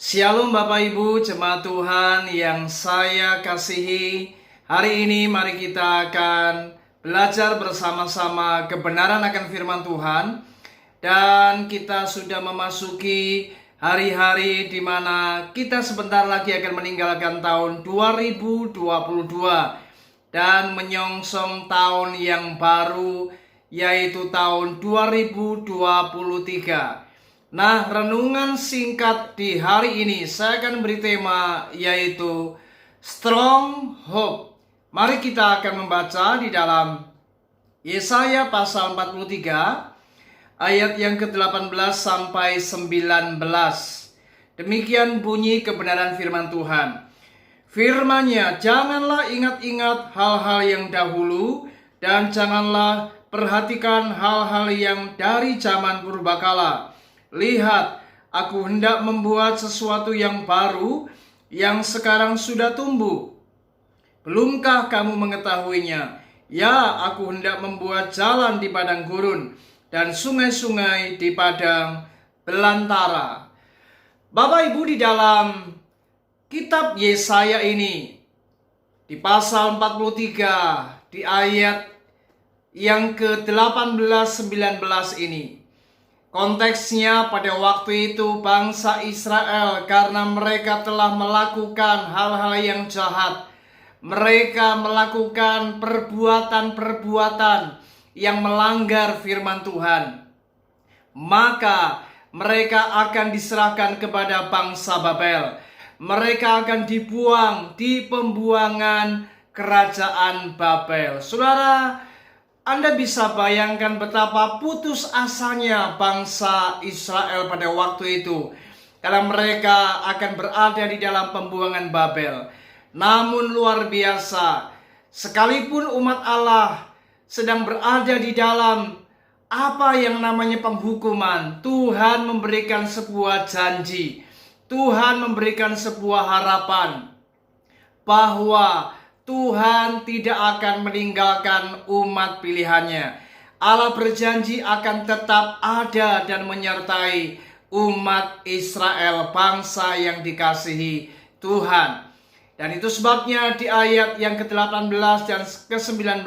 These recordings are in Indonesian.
Shalom Bapak Ibu jemaat Tuhan yang saya kasihi. Hari ini mari kita akan belajar bersama-sama kebenaran akan firman Tuhan. Dan kita sudah memasuki hari-hari di mana kita sebentar lagi akan meninggalkan tahun 2022 dan menyongsong tahun yang baru, yaitu tahun 2023. Nah, renungan singkat di hari ini saya akan beri tema yaitu Strong Hope. Mari kita akan membaca di dalam Yesaya pasal 43 ayat yang ke-18 sampai 19. Demikian bunyi kebenaran firman Tuhan. Firman-Nya, janganlah ingat-ingat hal-hal yang dahulu dan janganlah perhatikan hal-hal yang dari zaman purbakala. Lihat, aku hendak membuat sesuatu yang baru, yang sekarang sudah tumbuh. Belumkah kamu mengetahuinya? Ya, aku hendak membuat jalan di padang gurun, dan sungai-sungai di padang belantara. Bapak Ibu, di dalam kitab Yesaya ini, di pasal 43, di ayat yang ke-18-19 ini, konteksnya pada waktu itu bangsa Israel karena mereka telah melakukan hal-hal yang jahat. Mereka melakukan perbuatan-perbuatan yang melanggar firman Tuhan. Maka mereka akan diserahkan kepada bangsa Babel. Mereka akan dibuang di pembuangan kerajaan Babel. Saudara, Anda bisa bayangkan betapa putus asanya bangsa Israel pada waktu itu, karena mereka akan berada di dalam pembuangan Babel. Namun luar biasa, sekalipun umat Allah sedang berada di dalam apa yang namanya penghukuman, Tuhan memberikan sebuah janji. Tuhan memberikan sebuah harapan bahwa Tuhan tidak akan meninggalkan umat pilihannya. Allah berjanji akan tetap ada dan menyertai umat Israel, bangsa yang dikasihi Tuhan. Dan itu sebabnya di ayat yang ke-18 dan ke-19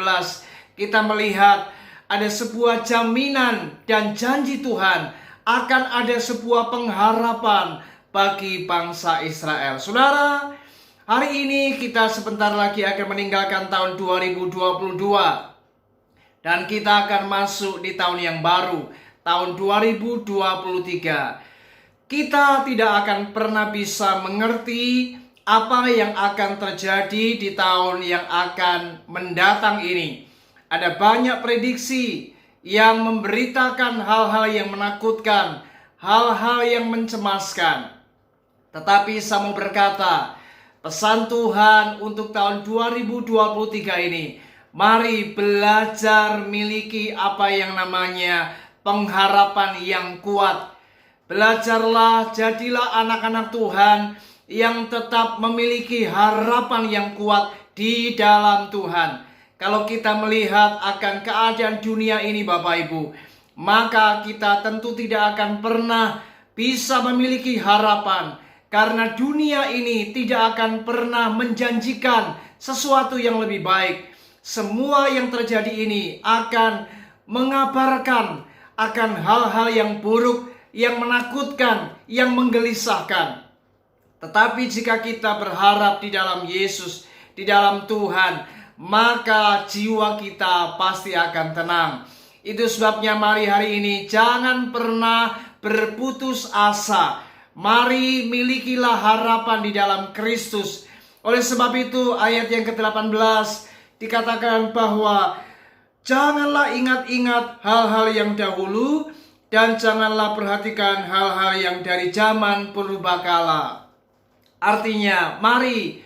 kita melihat ada sebuah jaminan dan janji Tuhan akan ada sebuah pengharapan bagi bangsa Israel. Saudara, hari ini kita sebentar lagi akan meninggalkan tahun 2022 dan kita akan masuk di tahun yang baru, tahun 2023. Kita tidak akan pernah bisa mengerti apa yang akan terjadi di tahun yang akan mendatang ini. Ada banyak prediksi yang memberitakan hal-hal yang menakutkan, hal-hal yang mencemaskan. Tetapi saya mau berkata, pesan Tuhan untuk tahun 2023 ini, mari belajar miliki apa yang namanya pengharapan yang kuat. Belajarlah, jadilah anak-anak Tuhan yang tetap memiliki harapan yang kuat di dalam Tuhan. Kalau kita melihat akan keadaan dunia ini Bapak Ibu, maka kita tentu tidak akan pernah bisa memiliki harapan. Karena dunia ini tidak akan pernah menjanjikan sesuatu yang lebih baik. Semua yang terjadi ini akan mengabarkan akan hal-hal yang buruk, yang menakutkan, yang menggelisahkan. Tetapi jika kita berharap di dalam Yesus, di dalam Tuhan, maka jiwa kita pasti akan tenang. Itu sebabnya mari hari ini jangan pernah berputus asa. Mari milikilah harapan di dalam Kristus. Oleh sebab itu ayat yang ke-18 dikatakan bahwa janganlah ingat-ingat hal-hal yang dahulu dan janganlah perhatikan hal-hal yang dari zaman purbakala. Artinya, mari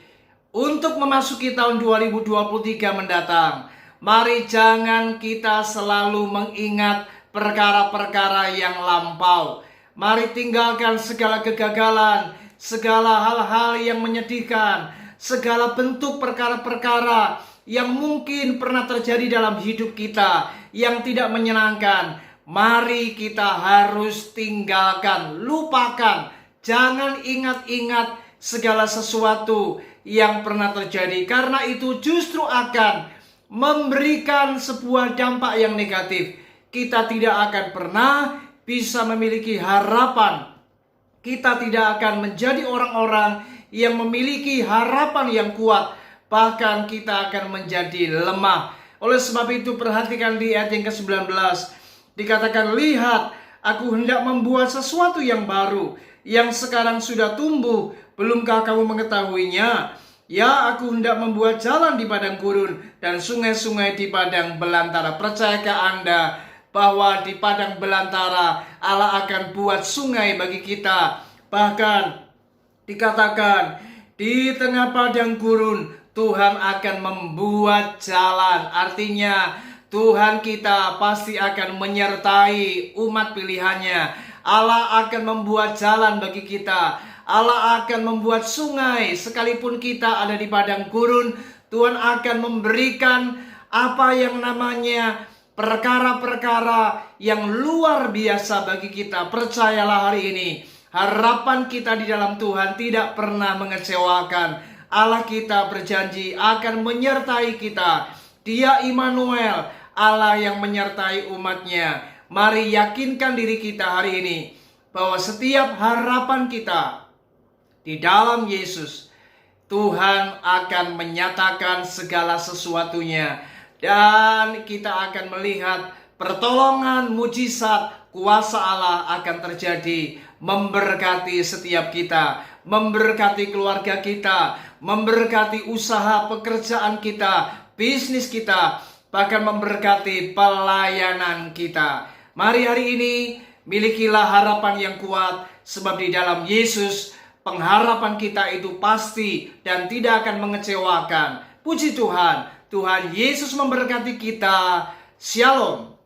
untuk memasuki tahun 2023 mendatang, mari jangan kita selalu mengingat perkara-perkara yang lampau. Mari tinggalkan segala kegagalan, segala hal-hal yang menyedihkan, segala bentuk perkara-perkara yang mungkin pernah terjadi dalam hidup kita yang tidak menyenangkan. Mari kita harus tinggalkan, lupakan, Jangan ingat-ingat segala sesuatu yang pernah terjadi, karena itu justru akan memberikan sebuah dampak yang negatif. Kita tidak akan pernah bisa memiliki harapan. Kita tidak akan menjadi orang-orang yang memiliki harapan yang kuat. Bahkan kita akan menjadi lemah. Oleh sebab itu perhatikan di ayat yang ke-19. Dikatakan, lihat, aku hendak membuat sesuatu yang baru, yang sekarang sudah tumbuh. Belumkah kamu mengetahuinya? Ya, aku hendak membuat jalan di padang gurun dan sungai-sungai di padang belantara. Percayakah Anda bahwa di padang belantara Allah akan buat sungai bagi kita? Bahkan dikatakan di tengah padang gurun Tuhan akan membuat jalan. Artinya Tuhan kita pasti akan menyertai umat pilihannya. Allah akan membuat jalan bagi kita. Allah akan membuat sungai. Sekalipun kita ada di padang gurun, Tuhan akan memberikan apa yang namanya perkara-perkara yang luar biasa bagi kita. Percayalah hari ini, harapan kita di dalam Tuhan tidak pernah mengecewakan. Allah kita berjanji akan menyertai kita. Dia Immanuel, Allah yang menyertai umatnya. Mari yakinkan diri kita hari ini bahwa setiap harapan kita di dalam Yesus, Tuhan akan menyatakan segala sesuatunya. Dan kita akan melihat pertolongan, mujizat, kuasa Allah akan terjadi, memberkati setiap kita, memberkati keluarga kita, memberkati usaha pekerjaan kita, bisnis kita, bahkan memberkati pelayanan kita. Mari hari ini milikilah harapan yang kuat, sebab di dalam Yesus pengharapan kita itu pasti dan tidak akan mengecewakan. Puji Tuhan, Tuhan Yesus memberkati kita. Shalom.